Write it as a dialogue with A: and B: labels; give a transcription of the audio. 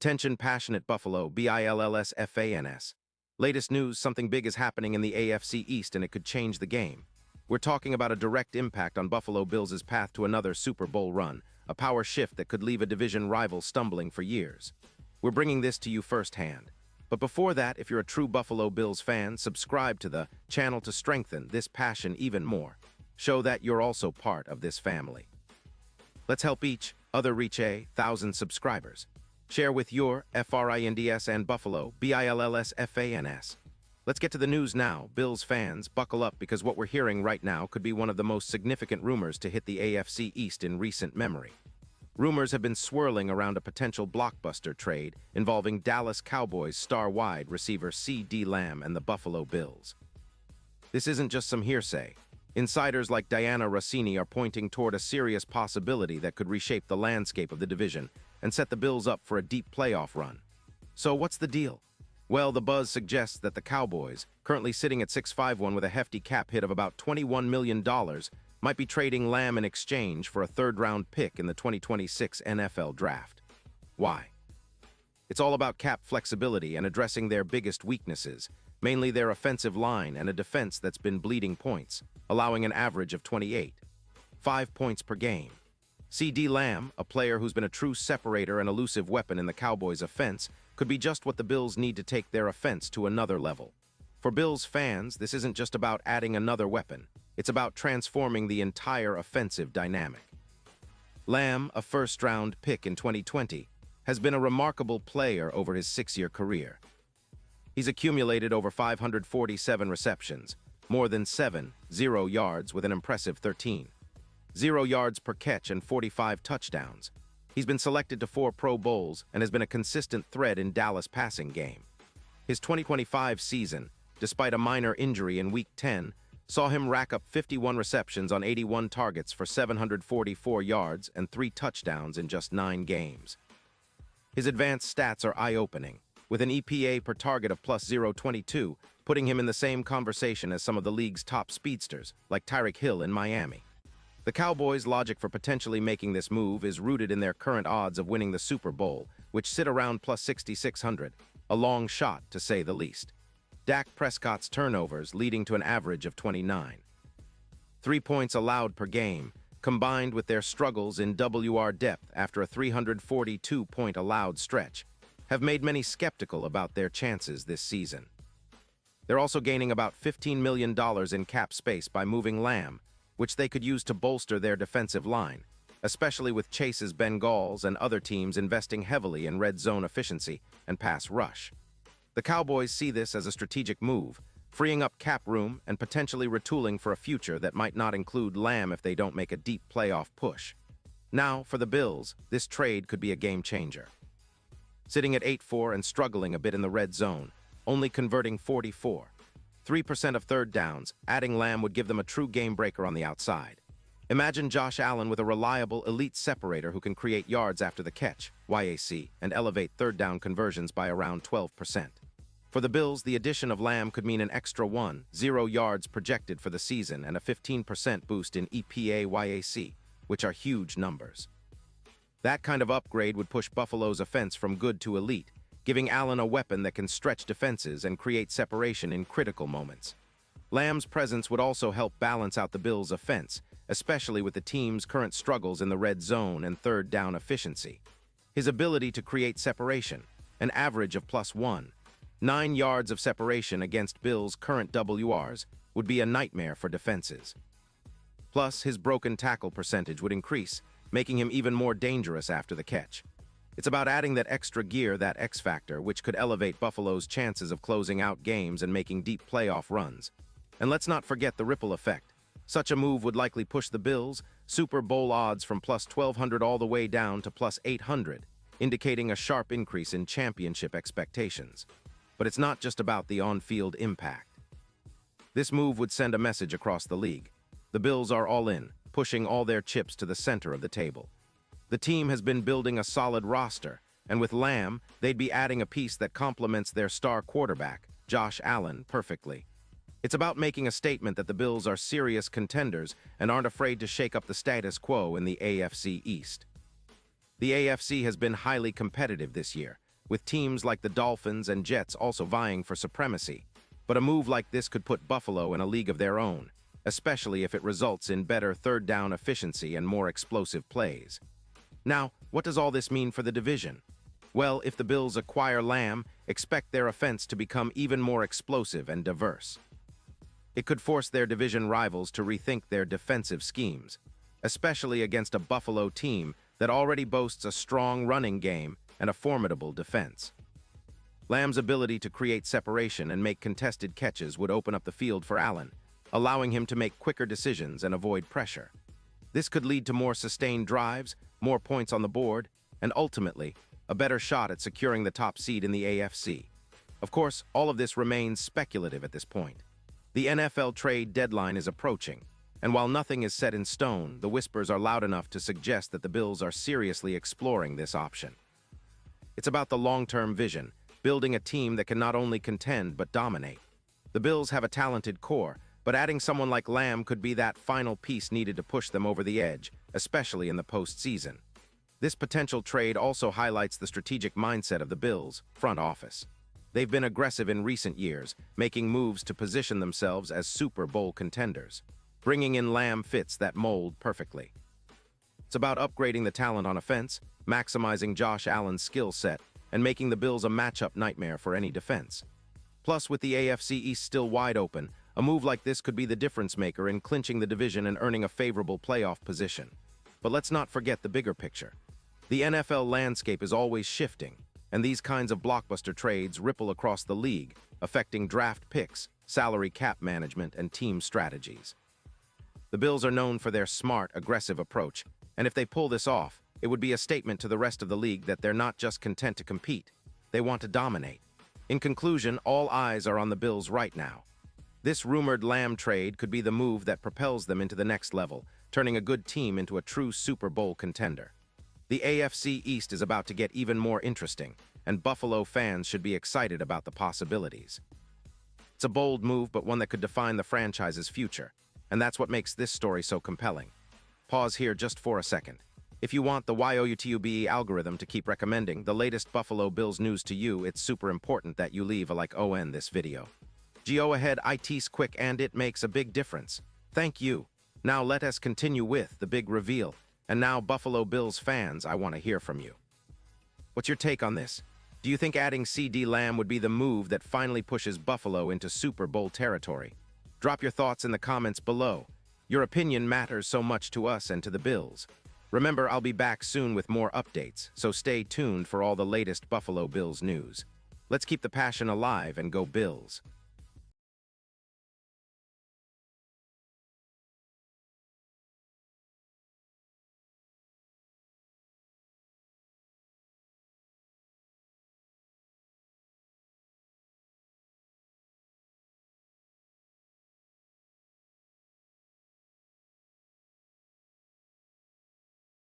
A: Attention passionate Buffalo, BILLSFANS. Latest news, something big is happening in the AFC East and it could change the game. We're talking about a direct impact on Buffalo Bills' path to another Super Bowl run, a power shift that could leave a division rival stumbling for years. We're bringing this to you firsthand. But before that, if you're a true Buffalo Bills fan, subscribe to the channel to strengthen this passion even more. Show that you're also part of this family. Let's help each other reach 1,000 subscribers. Share with your FRINDS and Buffalo, BILLSFANS. Let's get to the news now. Bills fans, buckle up because what we're hearing right now could be one of the most significant rumors to hit the AFC East in recent memory. Rumors have been swirling around a potential blockbuster trade involving Dallas Cowboys star wide receiver CeeDee Lamb and the Buffalo Bills. This isn't just some hearsay. Insiders like Diana Rossini are pointing toward a serious possibility that could reshape the landscape of the division and set the Bills up for a deep playoff run. So what's the deal? Well, the buzz suggests that the Cowboys, currently sitting at 651 with a hefty cap hit of about $21 million, might be trading Lamb in exchange for a third-round pick in the 2026 NFL Draft. Why? It's all about cap flexibility and addressing their biggest weaknesses, mainly their offensive line and a defense that's been bleeding points, allowing an average of 5 points per game. CeeDee Lamb, a player who's been a true separator and elusive weapon in the Cowboys' offense, could be just what the Bills need to take their offense to another level. For Bills fans, this isn't just about adding another weapon. It's about transforming the entire offensive dynamic. Lamb, a first-round pick in 2020, has been a remarkable player over his 6-year career. He's accumulated over 547 receptions, more than 0 yards with an impressive 13. 0 yards per catch and 45 touchdowns. He's been selected to 4 Pro Bowls and has been a consistent threat in Dallas' passing game. His 2025 season, despite a minor injury in Week 10, saw him rack up 51 receptions on 81 targets for 744 yards and 3 touchdowns in just 9 games. His advanced stats are eye-opening, with an EPA per target of plus 0.22, putting him in the same conversation as some of the league's top speedsters, like Tyreek Hill in Miami. The Cowboys' logic for potentially making this move is rooted in their current odds of winning the Super Bowl, which sit around plus 6,600, a long shot to say the least. Dak Prescott's turnovers leading to an average of 29. 3 points allowed per game, combined with their struggles in WR depth after a 342-point allowed stretch, have made many skeptical about their chances this season. They're also gaining about $15 million in cap space by moving Lamb, which they could use to bolster their defensive line, especially with Chase's Bengals and other teams investing heavily in red zone efficiency and pass rush. The Cowboys see this as a strategic move, freeing up cap room and potentially retooling for a future that might not include Lamb if they don't make a deep playoff push. Now, for the Bills, this trade could be a game changer. Sitting at 8-4 and struggling a bit in the red zone, only converting 3% of third downs, adding Lamb would give them a true game breaker on the outside. Imagine Josh Allen with a reliable elite separator who can create yards after the catch, YAC, and elevate third down conversions by around 12%. For the Bills, the addition of Lamb could mean an extra 0 yards projected for the season and a 15% boost in EPA YAC, which are huge numbers. That kind of upgrade would push Buffalo's offense from good to elite, giving Allen a weapon that can stretch defenses and create separation in critical moments. Lamb's presence would also help balance out the Bills' offense, especially with the team's current struggles in the red zone and third down efficiency. His ability to create separation, an average of plus 9 yards of separation against Bills' current WRs, would be a nightmare for defenses. Plus, his broken tackle percentage would increase, making him even more dangerous after the catch. It's about adding that extra gear, that X factor, which could elevate Buffalo's chances of closing out games and making deep playoff runs. And let's not forget the ripple effect. Such a move would likely push the Bills' Super Bowl odds from plus 1,200 all the way down to plus 800, indicating a sharp increase in championship expectations. But it's not just about the on-field impact. This move would send a message across the league. The Bills are all in, pushing all their chips to the center of the table. The team has been building a solid roster, and with Lamb, they'd be adding a piece that complements their star quarterback, Josh Allen, perfectly. It's about making a statement that the Bills are serious contenders and aren't afraid to shake up the status quo in the AFC East. The AFC has been highly competitive this year, with teams like the Dolphins and Jets also vying for supremacy. But a move like this could put Buffalo in a league of their own, especially if it results in better third down efficiency and more explosive plays. Now, what does all this mean for the division? Well, if the Bills acquire Lamb, expect their offense to become even more explosive and diverse. It could force their division rivals to rethink their defensive schemes, especially against a Buffalo team that already boasts a strong running game and a formidable defense. Lamb's ability to create separation and make contested catches would open up the field for Allen, allowing him to make quicker decisions and avoid pressure. This could lead to more sustained drives, more points on the board, and ultimately, a better shot at securing the top seed in the AFC. Of course, all of this remains speculative at this point. The NFL trade deadline is approaching, and while nothing is set in stone, the whispers are loud enough to suggest that the Bills are seriously exploring this option. It's about the long-term vision, building a team that can not only contend but dominate. The Bills have a talented core, but adding someone like Lamb could be that final piece needed to push them over the edge, especially in the postseason. This potential trade also highlights the strategic mindset of the Bills' front office. They've been aggressive in recent years, making moves to position themselves as Super Bowl contenders. Bringing in Lamb fits that mold perfectly. It's about upgrading the talent on offense, maximizing Josh Allen's skill set, and making the Bills a matchup nightmare for any defense. Plus, with the AFC East still wide open, a move like this could be the difference maker in clinching the division and earning a favorable playoff position. But let's not forget the bigger picture. The NFL landscape is always shifting, and these kinds of blockbuster trades ripple across the league, affecting draft picks, salary cap management, and team strategies. The Bills are known for their smart, aggressive approach, and if they pull this off, it would be a statement to the rest of the league that they're not just content to compete, they want to dominate. In conclusion, all eyes are on the Bills right now. This rumored Lamb trade could be the move that propels them into the next level, turning a good team into a true Super Bowl contender. The AFC East is about to get even more interesting, and Buffalo fans should be excited about the possibilities. It's a bold move, but one that could define the franchise's future, and that's what makes this story so compelling. Pause here just for a second. If you want the YOUTUBE algorithm to keep recommending the latest Buffalo Bills news to you, it's super important that you leave a like on this video. Go ahead, it's quick and it makes a big difference. Thank you. Now let us continue with the big reveal. And now, Buffalo Bills fans, I want to hear from you. What's your take on this? Do you think adding CeeDee Lamb would be the move that finally pushes Buffalo into Super Bowl territory? Drop your thoughts in the comments below. Your opinion matters so much to us and to the Bills. Remember, I'll be back soon with more updates, so stay tuned for all the latest Buffalo Bills news. Let's keep the passion alive and go Bills.